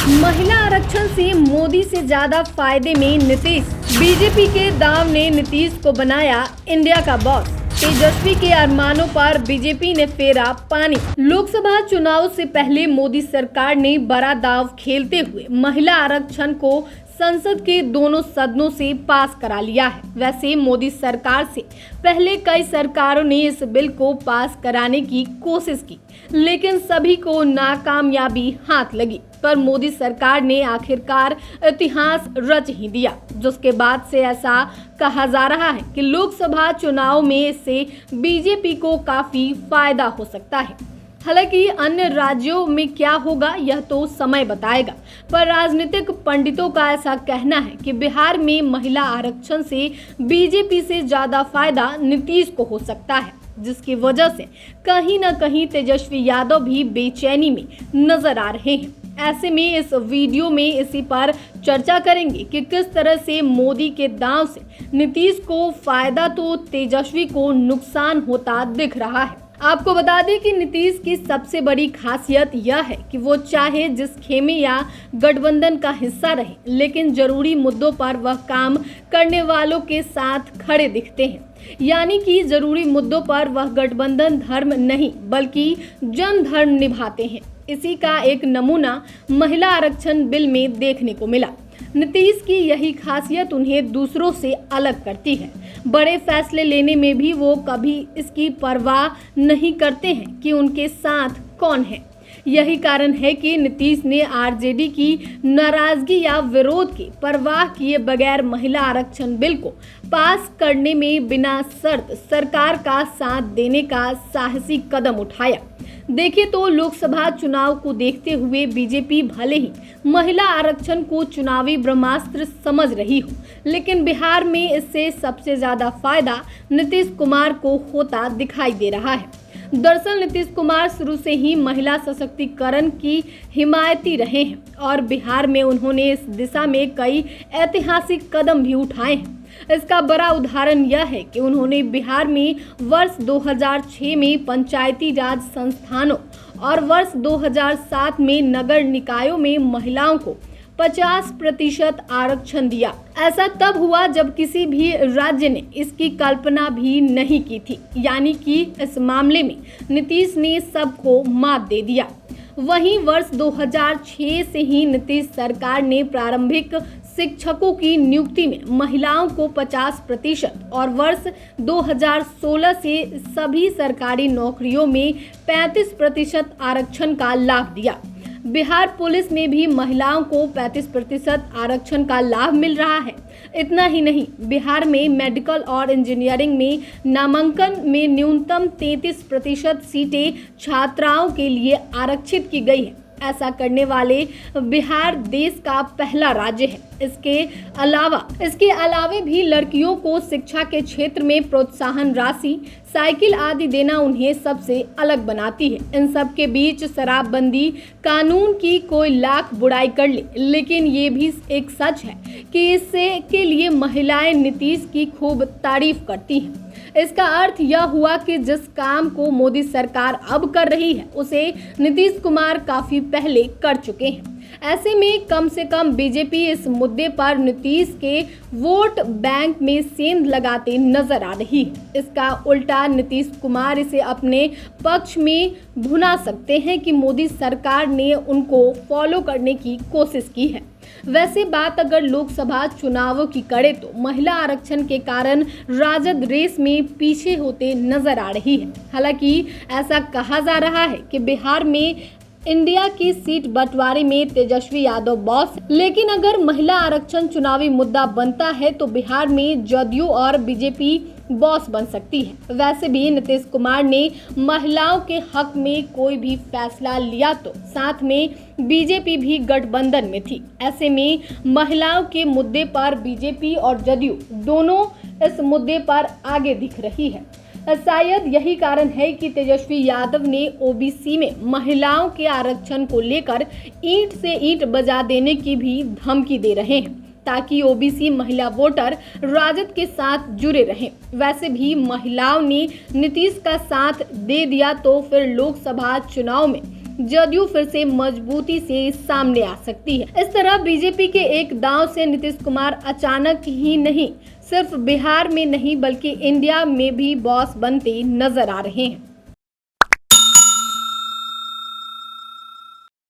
महिला आरक्षण से मोदी से ज्यादा फायदे में नीतीश। बीजेपी के दाव ने नीतीश को बनाया इंडिया का बॉस। तेजस्वी के अरमानों पर बीजेपी ने फेरा पानी। लोकसभा चुनाव से पहले मोदी सरकार ने बड़ा दाव खेलते हुए महिला आरक्षण को संसद के दोनों सदनों से पास करा लिया है। वैसे मोदी सरकार से पहले कई सरकारों ने इस बिल को पास कराने की कोशिश की, लेकिन सभी को नाकामयाबी हाथ लगी। पर मोदी सरकार ने आखिरकार इतिहास रच ही दिया, जिसके बाद से ऐसा कहा जा रहा है कि लोकसभा चुनाव में इससे बीजेपी को काफी फायदा हो सकता है। हालांकि अन्य राज्यों में क्या होगा यह तो समय बताएगा, पर राजनीतिक पंडितों का ऐसा कहना है कि बिहार में महिला आरक्षण से बीजेपी से ज्यादा फायदा नीतीश को हो सकता है, जिसकी वजह से कहीं न कहीं तेजस्वी यादव भी बेचैनी में नजर आ रहे हैं। ऐसे में इस वीडियो में इसी पर चर्चा करेंगे कि किस तरह से मोदी के दांव से नीतीश को फायदा तो तेजस्वी को नुकसान होता दिख रहा है। आपको बता दें कि नीतीश की सबसे बड़ी खासियत यह है कि वो चाहे जिस खेमे या गठबंधन का हिस्सा रहे, लेकिन जरूरी मुद्दों पर वह काम करने वालों के साथ खड़े दिखते हैं। यानी कि जरूरी मुद्दों पर वह गठबंधन धर्म नहीं बल्कि जन धर्म निभाते हैं। इसी का एक नमूना महिला आरक्षण बिल में देखने को मिला। नीतीश की यही खासियत उन्हें दूसरों से अलग करती है। बड़े फैसले लेने में भी वो कभी इसकी परवाह नहीं करते हैं कि उनके साथ कौन है। यही कारण है कि नीतीश ने आरजेडी की नाराजगी या विरोध की परवाह किए बगैर महिला आरक्षण बिल को पास करने में बिना शर्त सरकार का साथ देने का साहसी कदम उठाया। देखिए तो लोकसभा चुनाव को देखते हुए बीजेपी भले ही महिला आरक्षण को चुनावी ब्रह्मास्त्र समझ रही हो, लेकिन बिहार में इससे सबसे ज्यादा फायदा नीतीश कुमार को होता दिखाई दे रहा है। दरअसल नीतीश कुमार शुरू से ही महिला सशक्तिकरण की हिमायती रहे हैं और बिहार में उन्होंने इस दिशा में कई ऐतिहासिक कदम भी उठाए हैं। इसका बड़ा उदाहरण यह है कि उन्होंने बिहार में वर्ष 2006 में पंचायती राज संस्थानों और वर्ष 2007 में नगर निकायों में महिलाओं को 50% आरक्षण दिया। ऐसा तब हुआ जब किसी भी राज्य ने इसकी कल्पना भी नहीं की थी। यानी कि इस मामले में नीतीश ने सबको मात दे दिया। वहीं वर्ष 2006 से ही नीतीश सरकार ने प्रारंभिक शिक्षकों की नियुक्ति में महिलाओं को 50% और वर्ष 2016 से सभी सरकारी नौकरियों में 35% आरक्षण का लाभ दिया। बिहार पुलिस में भी महिलाओं को 35% आरक्षण का लाभ मिल रहा है। इतना ही नहीं, बिहार में मेडिकल और इंजीनियरिंग में नामांकन में न्यूनतम 33% सीटें छात्राओं के लिए आरक्षित की गई है। ऐसा करने वाले बिहार देश का पहला राज्य है। इसके अलावा भी लड़कियों को शिक्षा के क्षेत्र में प्रोत्साहन राशि, साइकिल आदि देना उन्हें सबसे अलग बनाती है। इन सब के बीच शराबबंदी कानून की कोई लाख बुराई कर ले, लेकिन ये भी एक सच है कि इससे के लिए महिलाएं नीतीश की खूब तारीफ करती हैं। इसका अर्थ यह हुआ कि जिस काम को मोदी सरकार अब कर रही है उसे नीतीश कुमार काफी पहले कर चुके हैं। ऐसे में कम से कम बीजेपी इस मुद्दे पर नीतीश के वोट बैंक में सेंध लगाते नजर आ रही है। इसका उल्टा नीतीश कुमार इसे अपने पक्ष में भुना सकते हैं कि मोदी सरकार ने उनको फॉलो करने की कोशिश की है। वैसे बात अगर लोकसभा चुनावों की करें तो महिला आरक्षण के कारण राजद रेस में पीछे होते नजर आ रही है। हालांकि ऐसा कहा जा रहा है कि बिहार में इंडिया की सीट बंटवारे में तेजस्वी यादव बॉस, लेकिन अगर महिला आरक्षण चुनावी मुद्दा बनता है तो बिहार में जदयू और बीजेपी बॉस बन सकती है। वैसे भी नीतीश कुमार ने महिलाओं के हक में कोई भी फैसला लिया तो साथ में बीजेपी भी गठबंधन में थी। ऐसे में महिलाओं के मुद्दे पर बीजेपी और जदयू दोनों इस मुद्दे पर आगे दिख रही है। शायद यही कारण है कि तेजस्वी यादव ने ओबीसी में महिलाओं के आरक्षण को लेकर ईंट से ईंट बजा देने की भी धमकी दे रहे हैं, ताकि ओबीसी महिला वोटर राजद के साथ जुड़े रहें। वैसे भी महिलाओं ने नीतीश का साथ दे दिया तो फिर लोकसभा चुनाव में जदयू फिर से मजबूती से सामने आ सकती है। इस तरह बीजेपी के एक दांव से नीतीश कुमार अचानक ही नहीं, सिर्फ बिहार में नहीं बल्कि इंडिया में भी बॉस बनते नजर आ रहे हैं।